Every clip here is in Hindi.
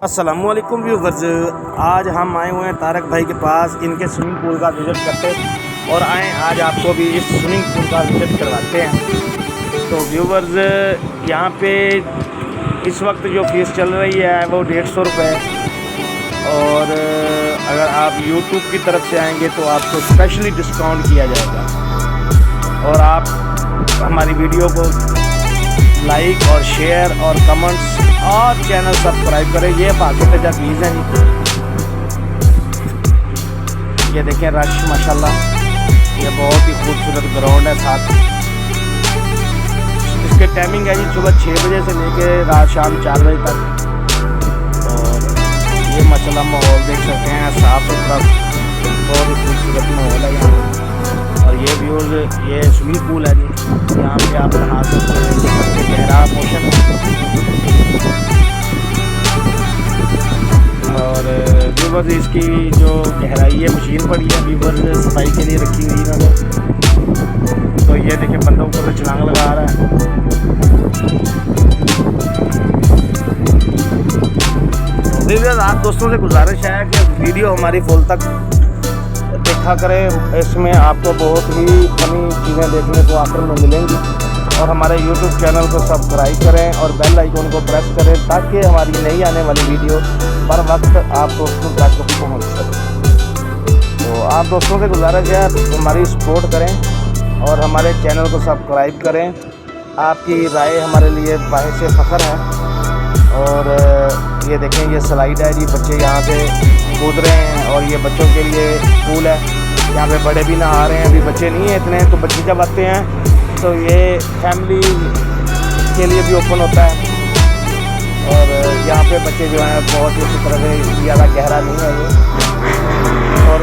अस्सलाम वालेकुम व्यूवर्स, आज हम आए हुए हैं तारक भाई के पास इनके स्विमिंग पूल का विज़िट करते और आए आज आपको भी इस स्विमिंग पूल का विज़िट करवाते हैं। तो व्यूवर्स, यहाँ पे इस वक्त जो फ़ीस चल रही है वो 150 रुपये, और अगर आप YouTube की तरफ से आएंगे तो आपको स्पेशली डिस्काउंट किया जाएगा। और आप हमारी वीडियो को लाइक और शेयर और कमेंट्स और चैनल सब्सक्राइब करें। ये बाकी तजा फीस है जी। ये देखें रश माशाल्लाह, ये बहुत ही खूबसूरत ग्राउंड है। साथ इसके टाइमिंग है जी सुबह 6 बजे से लेके रात शाम 4 बजे तक। और ये माशाल्लाह माहौल देख सकते हैं, साफ सुथरा बहुत ही खूबसूरत माहौल है यहाँ। और ये व्यूज़, ये स्विमिंग पूल है जी, यहाँ पे आप नहा सकते हैं। ये सबसे गहरा पोर्शन है। और व्यूवर्स, इसकी जो गहराई है, मशीन पड़ी है व्यूवर्स सफाई के लिए रखी हुई इन्होंने। तो ये देखिए बंदों को तो छलांग लगा रहा है। व्यूवर्स, आप दोस्तों से गुजारिश है कि वीडियो हमारी फुल तक देखा करें। इसमें आपको बहुत ही फनी चीज़ें देखने को आखिर में मिलेंगी। और हमारे YouTube चैनल को सब्सक्राइब करें और बेल आइकन को प्रेस करें ताकि हमारी नई आने वाली वीडियो पर वक्त आप दोस्तों तक पहुँच सके। तो आप दोस्तों से गुजारिश है हमारी सपोर्ट करें और हमारे चैनल को सब्सक्राइब करें। आपकी राय हमारे लिए बाइस फ़ख्र है। और ये देखें, ये स्लाइड है जी, बच्चे यहाँ से कूद रहे हैं। और ये बच्चों के लिए पूल है, यहाँ पे बड़े भी नहा रहे हैं। अभी बच्चे नहीं हैं इतने, तो बच्चे जब आते हैं तो ये फैमिली के लिए भी ओपन होता है। और यहाँ पे बच्चे जो हैं बहुत ही अच्छी तरह से, ज़्यादा गहरा नहीं है ये, और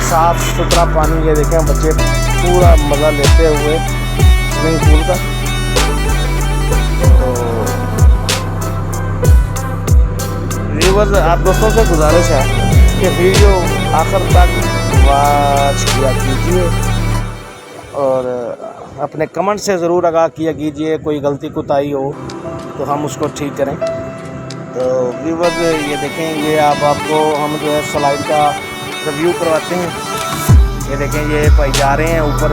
साफ़ सुथरा पानी। ये देखें बच्चे पूरा मज़ा लेते हुए स्विमिंग पूल का। तो व्यूअर्स, आप दोस्तों से गुजारिश है कि वीडियो आखिर तक वॉच किया कीजिए और अपने कमेंट से ज़रूर आगाह किया कीजिए। कोई गलती कोताही हो तो हम उसको ठीक करें। तो व्यूअर्स, ये देखें, ये आपको हम जो है स्लाइड का रिव्यू करवाते हैं। ये देखें, ये भाई जा रहे हैं ऊपर,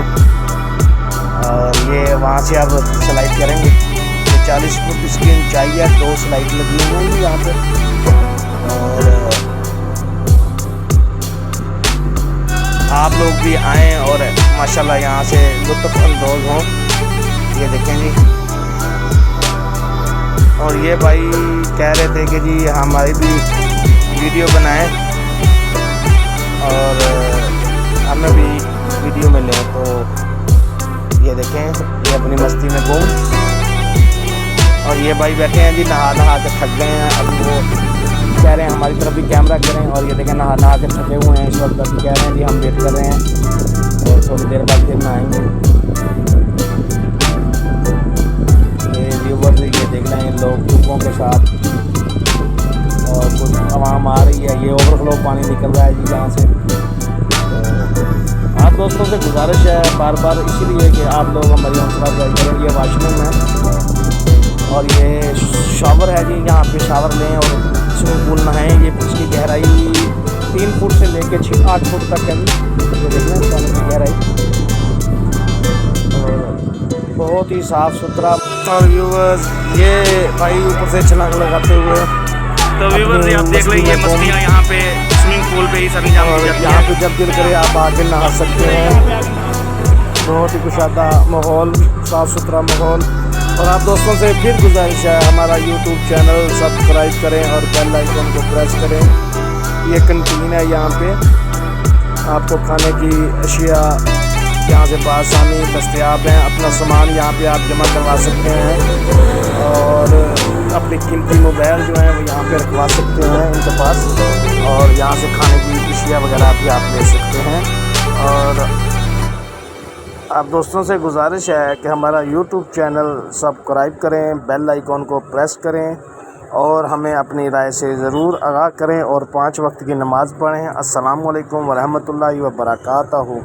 और ये वहाँ से आप स्लाइड करेंगे। ये 40 फुट इसकी ऊंचाई है, 2 स्लाइड लगी हुई हैं यहाँ पर। और आप लोग भी आएँ और माशाल्लाह यहाँ से लुत्फ़ अंदोज़ हों। ये देखें जी। और ये भाई कह रहे थे कि जी हमारी भी वीडियो बनाएं और हमें भी वीडियो में लें। तो ये देखें, ये अपनी मस्ती में घूम। और ये भाई बैठे हैं जी, नहा नहा के थक गए हैं। अभी वो कह रहे हैं हमारी तरफ भी कैमरा करें। और ये देखें, नहा नहा के थके हुए हैं इस वक्त। अभी कह रहे हैं जी हम वेट कर रहे हैं और थोड़ी देर बाद फिर नहाएंगे। ये व्यूवर्स, ये देख रहे हैं लोग ग्रुपों के साथ, और कुछ आवाम आ रही है। ये ओवरफ्लो पानी निकल रहा है जी यहाँ से। तो आप दोस्तों से गुजारिश है बार बार इसीलिए कि आप लोग हमारी हौसला अफजाई करें। ये वॉशरूम है और ये शावर है जी, यहाँ पे शावर लें और स्विमिंग पूल नहाएं। ये इसकी गहराई 3 फुट से लेके 8 फुट तक है। ये देखना पानी की गहराई, और बहुत ही साफ़ सुथरा। और व्यूवर्स, ये भाई ऊपर से छलांग लगाते हुए। तो व्यूवर्स, आप देख लीजिए मछलियाँ यहाँ पे स्विमिंग पूल पे ही सभी यहाँ पे जब दिल करे आप आके नहा सकते हैं। बहुत ही कुशादा माहौल, साफ़ सुथरा माहौल। और आप दोस्तों से फिर गुजारिश है हमारा YouTube चैनल सब्सक्राइब करें और बेल आइकन को प्रेस करें। ये कैंटीन है, यहाँ पे आपको खाने की अशिया यहाँ से बआसानी दस्तयाब हैं। अपना सामान यहाँ पे आप जमा करवा सकते हैं और अपनी कीमती मोबाइल जो है वो यहाँ पे रखवा सकते हैं इनके पास। और यहाँ से खाने की अशिया वगैरह भी आप ले सकते हैं। और आप दोस्तों से गुजारिश है कि हमारा YouTube चैनल सब्सक्राइब करें, बेल आइकन को प्रेस करें और हमें अपनी राय से ज़रूर आगाह करें और 5 वक्त की नमाज़ पढ़ें। अस्सलामु अलैकुम व रहमतुल्लाहि व बरकातहू।